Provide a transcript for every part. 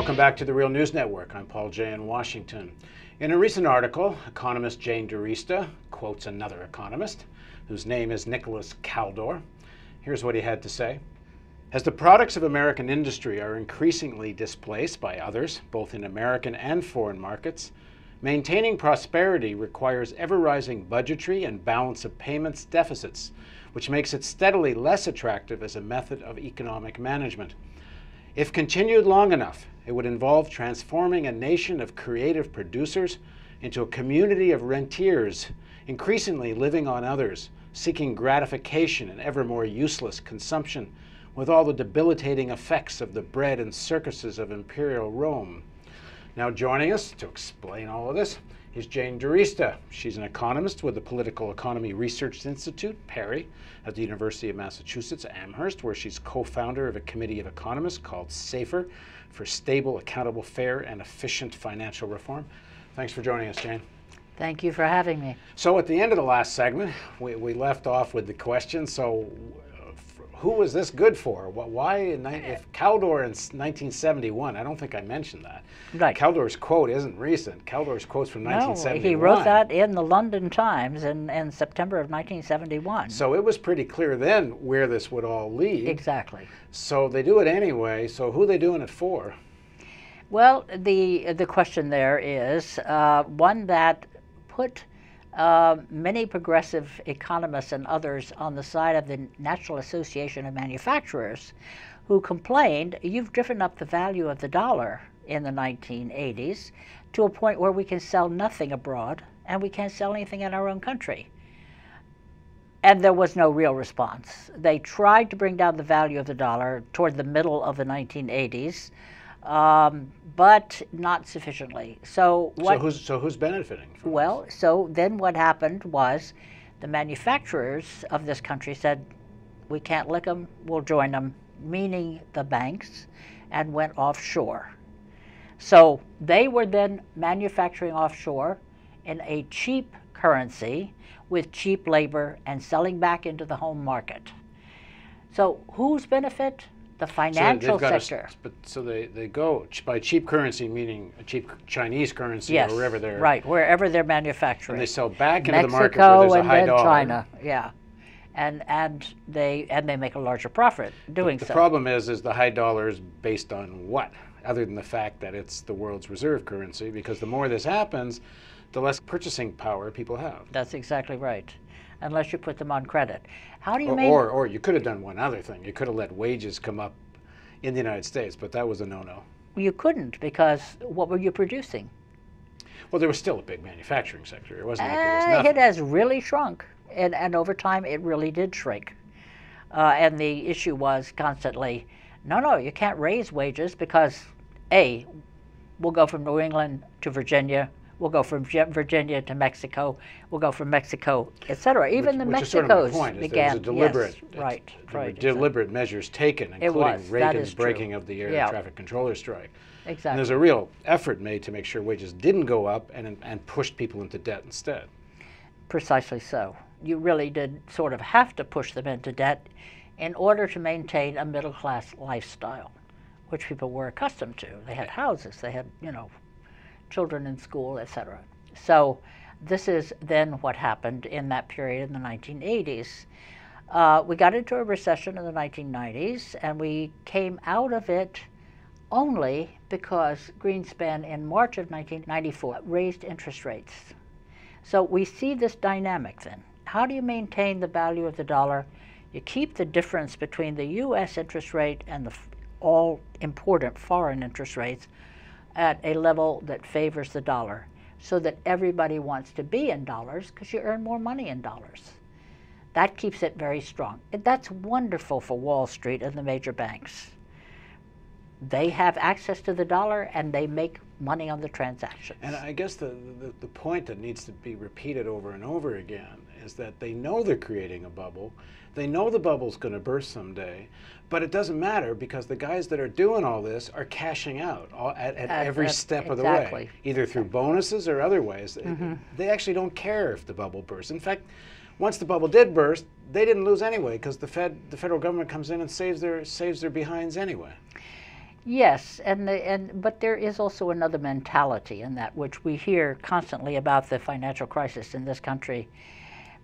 Welcome back to the Real News Network. I'm Paul Jay in Washington. In a recent article, economist Jane DiResta quotes another economist, whose name is Nicholas Kaldor. Here's what he had to say. As the products of American industry are increasingly displaced by others, both in American and foreign markets, maintaining prosperity requires ever-rising budgetary and balance of payments deficits, which makes it steadily less attractive as a method of economic management. If continued long enough, it would involve transforming a nation of creative producers into a community of rentiers, increasingly living on others, seeking gratification and ever more useless consumption, with all the debilitating effects of the bread and circuses of imperial Rome. Now joining us to explain all of this is Jane DiResta. She's an economist with the Political Economy Research Institute, Perry, at the University of Massachusetts, Amherst, where she's co-founder of a committee of economists called SAFER, for stable, accountable, fair, and efficient financial reform. Thanks for joining us, Jane. Thank you for having me. So at the end of the last segment, we left off with the question, so who was this good for? Why, if Kaldor in 1971, I don't think I mentioned that. Right. Kaldor's quote isn't recent. Kaldor's quote's from 1971. No, he wrote that in the London Times in September of 1971. So it was pretty clear then where this would all lead. Exactly. So they do it anyway, so who are they doing it for? Well, the question there is one that put many progressive economists and others on the side of the National Association of Manufacturers, who complained, you've driven up the value of the dollar in the 1980s to a point where we can sell nothing abroad and we can't sell anything in our own country. And there was no real response. They tried to bring down the value of the dollar toward the middle of the 1980s, but not sufficiently. So who's benefiting from this? So then what happened was the manufacturers of this country said, we can't lick them, we'll join them, meaning the banks, and went offshore. So they were then manufacturing offshore in a cheap currency with cheap labor and selling back into the home market. So whose benefit? The financial sector. So they go by cheap currency, meaning a cheap Chinese currency, yes, or wherever they're wherever they're manufacturing. And they sell back into Mexico, the market where there's a high and then dollar. China, yeah, and they make a larger profit doing so. The problem is the high dollar is based on what? Other than the fact that it's the world's reserve currency, because the more this happens, the less purchasing power people have. That's exactly right, unless you put them on credit. How do you or you could have done one other thing. You could have let wages come up in the United States, but that was a no-no. You couldn't, because what were you producing? Well, there was still a big manufacturing sector. It wasn't like there was nothing. It has really shrunk, and over time it really did shrink. And the issue was constantly, no, you can't raise wages because, A, we'll go from New England to Virginia, we'll go from Virginia to Mexico, we'll go from Mexico, etc. Even the Mexicos began. Deliberate, right. Deliberate measures taken, including Reagan's breaking of the air traffic controller strike. Exactly. And there's a real effort made to make sure wages didn't go up and pushed people into debt instead. Precisely so. You really did sort of have to push them into debt in order to maintain a middle-class lifestyle, which people were accustomed to. They had houses, they had, children in school, etc. So this is then what happened in that period in the 1980s. We got into a recession in the 1990s, and we came out of it only because Greenspan in March of 1994 raised interest rates. So we see this dynamic then. How do you maintain the value of the dollar? You keep the difference between the U.S. interest rate and the all-important foreign interest rates at a level that favors the dollar, so that everybody wants to be in dollars because you earn more money in dollars. That keeps it very strong. That's wonderful for Wall Street and the major banks. They have access to the dollar and they make money on the transactions. And I guess the point that needs to be repeated over and over again is that they know they're creating a bubble. They know the bubble's going to burst someday, but it doesn't matter because the guys that are doing all this are cashing out at every step of the way, either through bonuses or other ways. Mm-hmm. They actually don't care if the bubble bursts. In fact, once the bubble did burst, they didn't lose anyway because the federal government comes in and saves their behinds anyway. Yes, but there is also another mentality in that, which we hear constantly about the financial crisis in this country.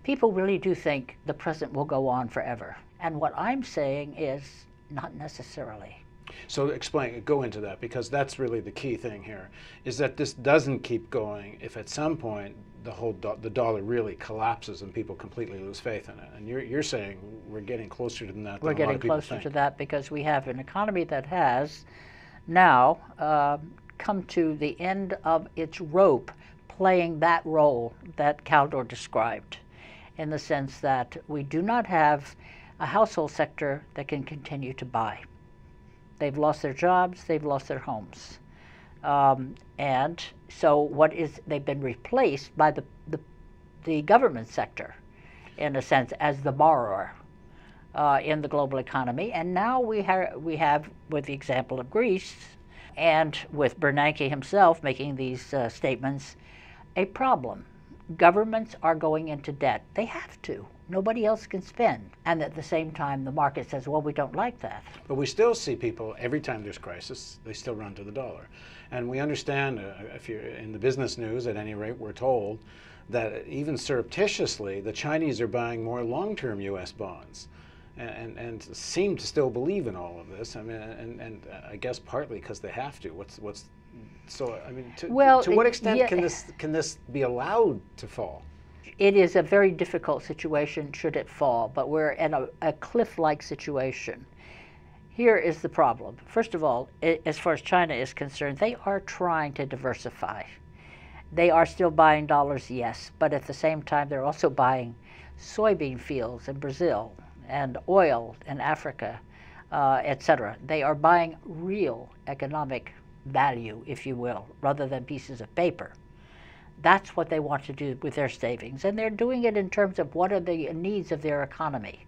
People really do think the present will go on forever. And what I'm saying is not necessarily. So go into that, because that's really the key thing here, is that this doesn't keep going if at some point the dollar really collapses and people completely lose faith in it. And you're saying we're getting closer than that. We're than a lot getting of people closer think. to that because we have an economy that has now come to the end of its rope playing that role that Caldor described, in the sense that we do not have a household sector that can continue to buy. They've lost their jobs, they've lost their homes. And so they've been replaced by the government sector, in a sense, as the borrower in the global economy. And now we have, with the example of Greece, and with Bernanke himself making these statements, a problem. Governments are going into debt. They have to. Nobody else can spend. And at the same time, the market says, well, we don't like that. But we still see people, every time there's crisis, they still run to the dollar. And we understand, if you're in the business news, at any rate, we're told that even surreptitiously, the Chinese are buying more long-term U.S. bonds. And seem to still believe in all of this. I mean, and I guess partly because they have to. So I mean, to what extent can this be allowed to fall? It is a very difficult situation should it fall, but we're in a cliff-like situation. Here is the problem. First of all, as far as China is concerned, they are trying to diversify. They are still buying dollars, yes, but at the same time, they're also buying soybean fields in Brazil and oil in Africa, etc. They are buying real economic value, if you will, rather than pieces of paper. That's what they want to do with their savings, and they're doing it in terms of what are the needs of their economy.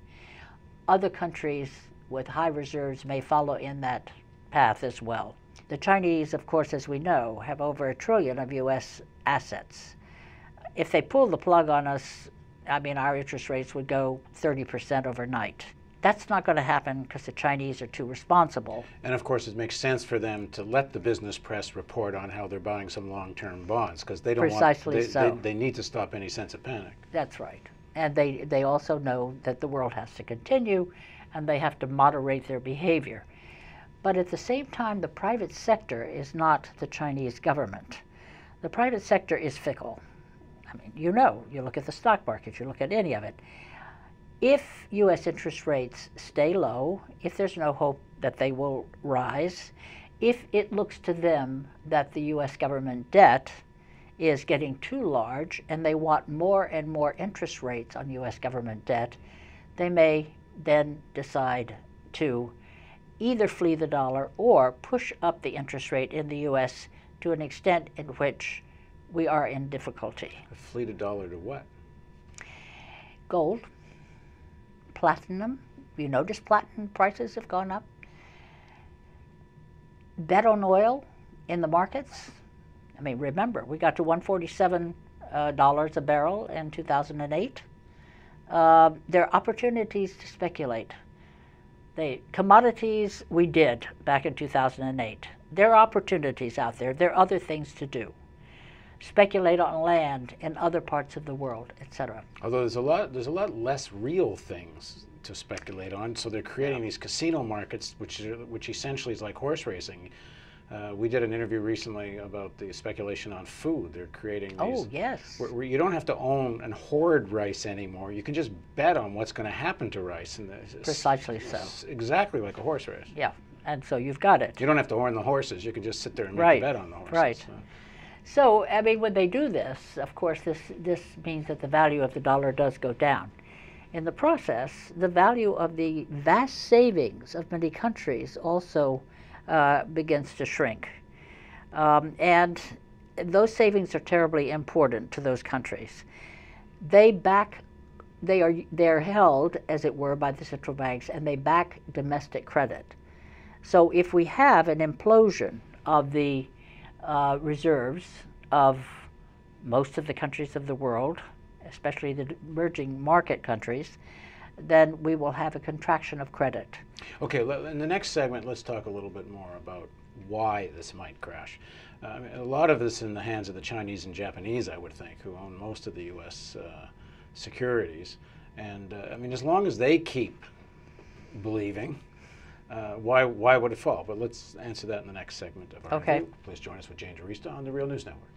Other countries with high reserves may follow in that path as well. The Chinese, of course, as we know, have over $1 trillion of U.S. assets. If they pull the plug on us, I mean, our interest rates would go 30% overnight. That's not going to happen because the Chinese are too responsible. And of course, it makes sense for them to let the business press report on how they're buying some long-term bonds, because they don't they need to stop any sense of panic. That's right. And they also know that the world has to continue, and they have to moderate their behavior. But at the same time, the private sector is not the Chinese government. The private sector is fickle. I mean, you look at the stock market, you look at any of it. If U.S. interest rates stay low, if there's no hope that they will rise, if it looks to them that the U.S. government debt is getting too large and they want more and more interest rates on U.S. government debt, they may then decide to either flee the dollar or push up the interest rate in the U.S. to an extent in which we are in difficulty. Flee the dollar to what? Gold. Platinum. You notice platinum prices have gone up. Bet on oil in the markets. I mean, remember, we got to $147 a barrel in 2008. There are opportunities to speculate. Commodities, we did back in 2008. There are opportunities out there. There are other things to do. Speculate on land in other parts of the world, etc. Although there's a lot less real things to speculate on. So they're creating these casino markets, which essentially is like horse racing. We did an interview recently about the speculation on food. They're creating these. Oh, yes. Where you don't have to own and hoard rice anymore. You can just bet on what's going to happen to rice. And precisely so. Exactly like a horse race. Yeah, and so you've got it. You don't have to horn the horses. You can just sit there and make a bet on the horses. Right. So, I mean, when they do this, of course, this means that the value of the dollar does go down. In the process, the value of the vast savings of many countries also begins to shrink. And those savings are terribly important to those countries. They're held, as it were, by the central banks, and they back domestic credit. So if we have an implosion of the reserves of most of the countries of the world, especially the emerging market countries, then we will have a contraction of credit. Okay, in the next segment, let's talk a little bit more about why this might crash. I mean, a lot of this in the hands of the Chinese and Japanese, I would think, who own most of the U.S. Securities. And I mean, as long as they keep believing, why would it fall? But let's answer that in the next segment of our interview. Please join us with Jane DiResta on the Real News Network.